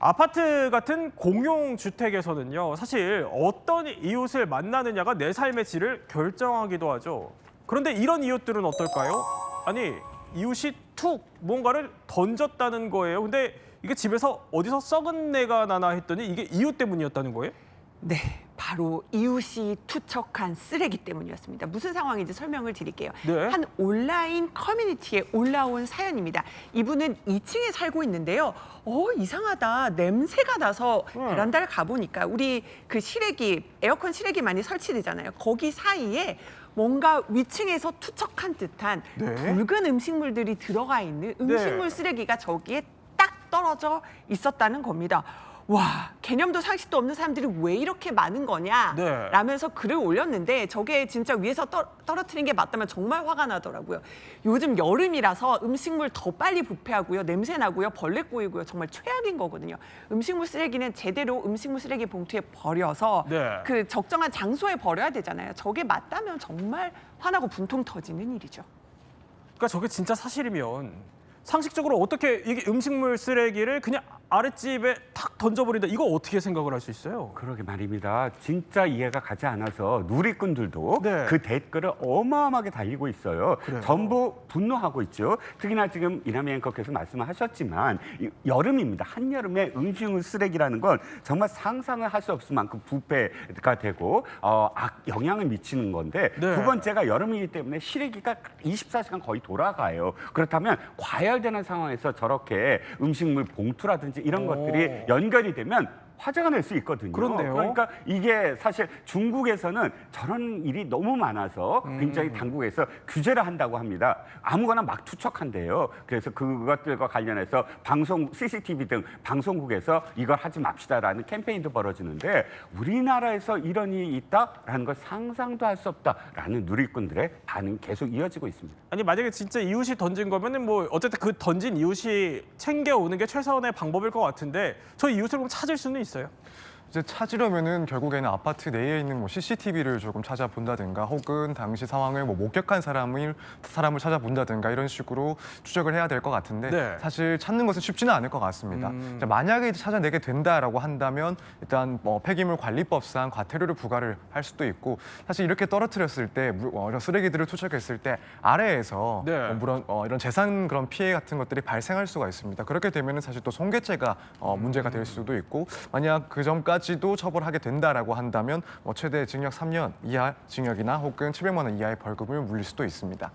아파트 같은 공용주택에서는요, 사실 어떤 이웃을 만나느냐가 내 삶의 질을 결정하기도 하죠. 그런데 이런 이웃들은 어떨까요? 아니, 이웃이 툭 뭔가를 던졌다는 거예요. 근데 이게 집에서 어디서 썩은 내가 나나 했더니 이게 이웃 때문이었다는 거예요? 네, 바로 이웃이 투척한 쓰레기 때문이었습니다. 무슨 상황인지 설명을 드릴게요. 네. 한 온라인 커뮤니티에 올라온 사연입니다. 이분은 2층에 살고 있는데요. 이상하다. 냄새가 나서 베란다를 가보니까 우리 그 실외기, 에어컨 실외기 많이 설치되잖아요. 거기 사이에 뭔가 위층에서 투척한 듯한 네. 붉은 음식물들이 들어가 있는 음식물 쓰레기가 저기에 딱 떨어져 있었다는 겁니다. 와, 개념도 상식도 없는 사람들이 왜 이렇게 많은 거냐? 네. 라면서 글을 올렸는데 저게 진짜 위에서 떨어뜨린 게 맞다면 정말 화가 나더라고요. 요즘 여름이라서 음식물 더 빨리 부패하고요. 냄새 나고요. 벌레 꼬이고요. 정말 최악인 거거든요. 음식물 쓰레기는 제대로 음식물 쓰레기 봉투에 버려서 네. 그 적정한 장소에 버려야 되잖아요. 저게 맞다면 정말 화나고 분통 터지는 일이죠. 그러니까 저게 진짜 사실이면 상식적으로 어떻게 이게 음식물 쓰레기를 그냥 아랫집에 탁 던져버린다. 이거 어떻게 생각을 할 수 있어요? 그러게 말입니다. 진짜 이해가 가지 않아서 누리꾼들도 네. 그 댓글을 어마어마하게 달리고 있어요. 그래요? 전부 분노하고 있죠. 특히나 지금 이남희 앵커께서 말씀을 하셨지만 여름입니다. 한여름에 음식물 쓰레기라는 건 정말 상상을 할 수 없을 만큼 부패가 되고 영향을 미치는 건데 네. 두 번째가 여름이기 때문에 실외기가 24시간 거의 돌아가요. 그렇다면 과열되는 상황에서 저렇게 음식물 봉투라든지 이런 것들이 연결이 되면 화재가 날 수 있거든요. 그렇네요. 그러니까 이게 사실 중국에서는 저런 일이 너무 많아서 굉장히 당국에서 규제를 한다고 합니다. 아무거나 막 투척한대요. 그래서 그것들과 관련해서 방송 CCTV 등 방송국에서 이걸 하지 맙시다라는 캠페인도 벌어지는데 우리나라에서 이런 일이 있다라는 걸 상상도 할 수 없다라는 누리꾼들의 반응이 계속 이어지고 있습니다. 아니 만약에 진짜 이웃이 던진 거면은 뭐 어쨌든 그 던진 이웃이 챙겨오는 게 최선의 방법일 것 같은데 저 이웃을 그럼 찾을 수는 있어요? 이제 찾으려면은 결국에는 아파트 내에 있는 뭐 CCTV를 조금 찾아본다든가 혹은 당시 상황을 뭐 목격한 사람을 찾아본다든가 이런 식으로 추적을 해야 될 것 같은데 네. 사실 찾는 것은 쉽지는 않을 것 같습니다. 자, 만약에 찾아내게 된다라고 한다면 일단 뭐 폐기물 관리법상 과태료를 부과를 할 수도 있고 사실 이렇게 떨어뜨렸을 때 이런 쓰레기들을 투척했을 때 아래에서 네. 이런 재산 그런 피해 같은 것들이 발생할 수가 있습니다. 그렇게 되면은 사실 또 손괴죄가 문제가 될 수도 있고 만약 그 점까지도 처벌하게 된다라고 한다면 최대 징역 3년 이하 징역이나 혹은 700만 원 이하의 벌금을 물릴 수도 있습니다.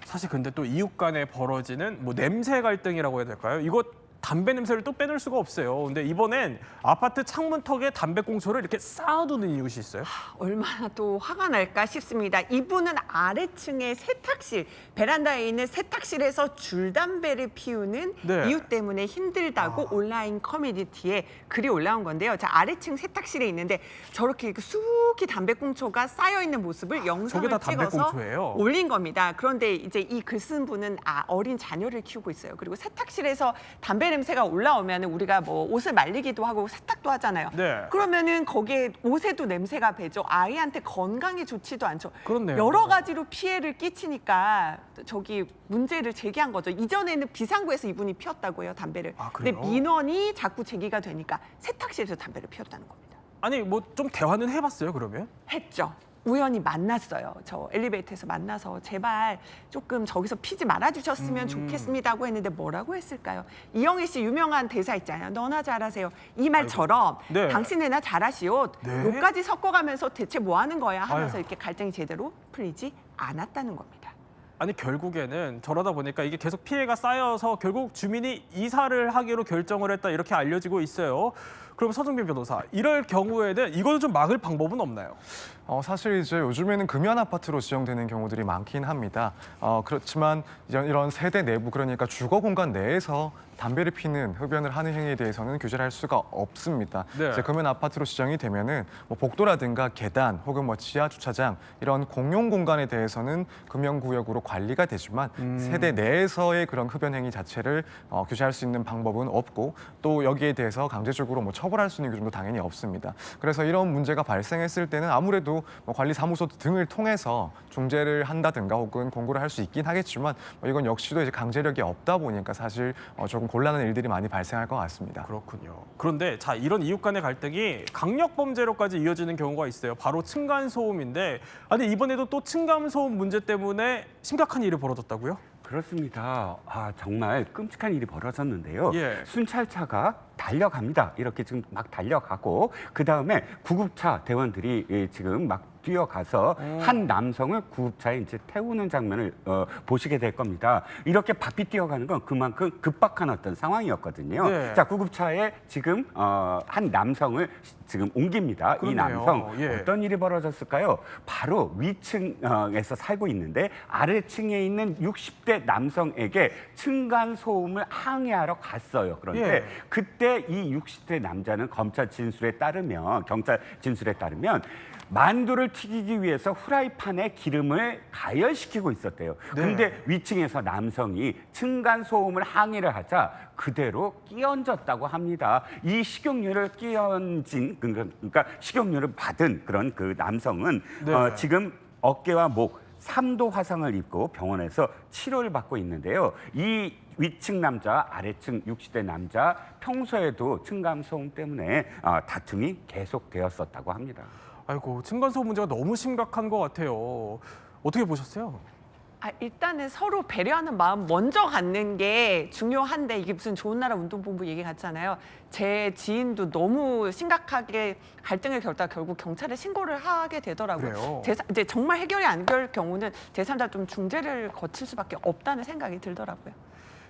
사실 근데 또 이웃 간에 벌어지는 뭐 냄새 갈등이라고 해야 될까요? 이거 담배 냄새를 또 빼놓을 수가 없어요. 근데 이번엔 아파트 창문턱에 담배꽁초를 이렇게 쌓아두는 이웃이 있어요. 얼마나 또 화가 날까 싶습니다. 이분은 아래층의 세탁실, 베란다에 있는 세탁실에서 줄담배를 피우는 네. 이웃 때문에 힘들다고 온라인 커뮤니티에 글이 올라온 건데요. 자, 아래층 세탁실에 있는데 저렇게 수북히 담배꽁초가 쌓여있는 모습을 영상을 다 찍어서 담배꽁초예요? 올린 겁니다. 그런데 이제 이 글 쓴 분은 어린 자녀를 키우고 있어요. 그리고 세탁실에서 담배 냄새가 올라오면 우리가 뭐 옷을 말리기도 하고 세탁도 하잖아요. 네. 그러면은 거기에 옷에도 냄새가 배죠. 아이한테 건강에 좋지도 않죠. 그렇네요. 여러 가지로 피해를 끼치니까 저기 문제를 제기한 거죠. 이전에는 비상구에서 이분이 피웠다고요, 담배를. 근데 그래요? 민원이 자꾸 제기가 되니까 세탁실에서 담배를 피웠다는 겁니다. 아니 뭐 좀 대화는 해봤어요 그러면? 했죠. 우연히 만났어요. 저 엘리베이터에서 만나서 제발 조금 저기서 피지 말아주셨으면 좋겠습니다고 했는데 뭐라고 했을까요? 이영애 씨 유명한 대사 있잖아요. 너나 잘하세요. 이 말처럼 네. 당신애나 잘하시오. 네. 요까지 섞어가면서 대체 뭐 하는 거야 하면서 아유. 이렇게 갈등이 제대로 풀리지 않았다는 겁니다. 아니 결국에는 저러다 보니까 이게 계속 피해가 쌓여서 결국 주민이 이사를 하기로 결정을 했다 이렇게 알려지고 있어요. 그럼 서정민 변호사, 이럴 경우에는 이거는 좀 막을 방법은 없나요? 사실 이제 요즘에는 금연 아파트로 지정되는 경우들이 많긴 합니다. 그렇지만 이런 세대 내부 그러니까 주거 공간 내에서 담배를 피는 흡연을 하는 행위에 대해서는 규제를 할 수가 없습니다. 네. 이제 금연 아파트로 지정이 되면은 뭐 복도라든가 계단 혹은 뭐 지하 주차장 이런 공용 공간에 대해서는 금연 구역으로 관리가 되지만 세대 내에서의 그런 흡연 행위 자체를 규제할 수 있는 방법은 없고 또 여기에 대해서 강제적으로 뭐 처벌할 수 있는 규정도 당연히 없습니다. 그래서 이런 문제가 발생했을 때는 아무래도 뭐 관리사무소 등을 통해서 중재를 한다든가 혹은 공고를 할 수 있긴 하겠지만 이건 역시도 이제 강제력이 없다 보니까 사실 조금 곤란한 일들이 많이 발생할 것 같습니다. 그렇군요. 그런데 자 이런 이웃 간의 갈등이 강력 범죄로까지 이어지는 경우가 있어요. 바로 층간소음인데 아니 이번에도 또 층간소음 문제 때문에 심각한 일이 벌어졌다고요? 그렇습니다. 정말 끔찍한 일이 벌어졌는데요. 예. 순찰차가 달려갑니다. 이렇게 지금 막 달려가고 그 다음에 구급차 대원들이 지금 막 뛰어가서 한 남성을 구급차에 이제 태우는 장면을 보시게 될 겁니다. 이렇게 바삐 뛰어가는 건 그만큼 급박한 어떤 상황이었거든요. 네. 자, 구급차에 지금 한 남성을 지금 옮깁니다. 이 그러네요. 남성 예. 어떤 일이 벌어졌을까요? 바로 위층에서 살고 있는데 아래층에 있는 60대 남성에게 층간 소음을 항의하러 갔어요. 그런데 예. 그때 이 60대 남자는 검찰 진술에 따르면 경찰 진술에 따르면 만두를 튀기기 위해서 후라이팬에 기름을 가열시키고 있었대요. 네. 근데 위층에서 남성이 층간 소음을 항의를 하자 그대로 끼얹었다고 합니다. 이 식용유를 끼얹은 그러니까 식용유를 받은 그런 그 남성은 네. 지금 어깨와 목 3도 화상을 입고 병원에서 치료를 받고 있는데요. 이 위층 남자, 아래층 60대 남자 평소에도 층간 소음 때문에 다툼이 계속되었었다고 합니다. 아이고 층간소음 문제가 너무 심각한 것 같아요. 어떻게 보셨어요? 일단은 서로 배려하는 마음 먼저 갖는 게 중요한데 이게 무슨 좋은 나라 운동본부 얘기 같잖아요. 제 지인도 너무 심각하게 갈등을 겪다가 결국 경찰에 신고를 하게 되더라고요. 그래요? 이제 정말 해결이 안 될 경우는 제3자 좀 중재를 거칠 수밖에 없다는 생각이 들더라고요.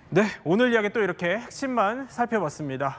네, 오늘 이야기 또 이렇게 핵심만 살펴봤습니다.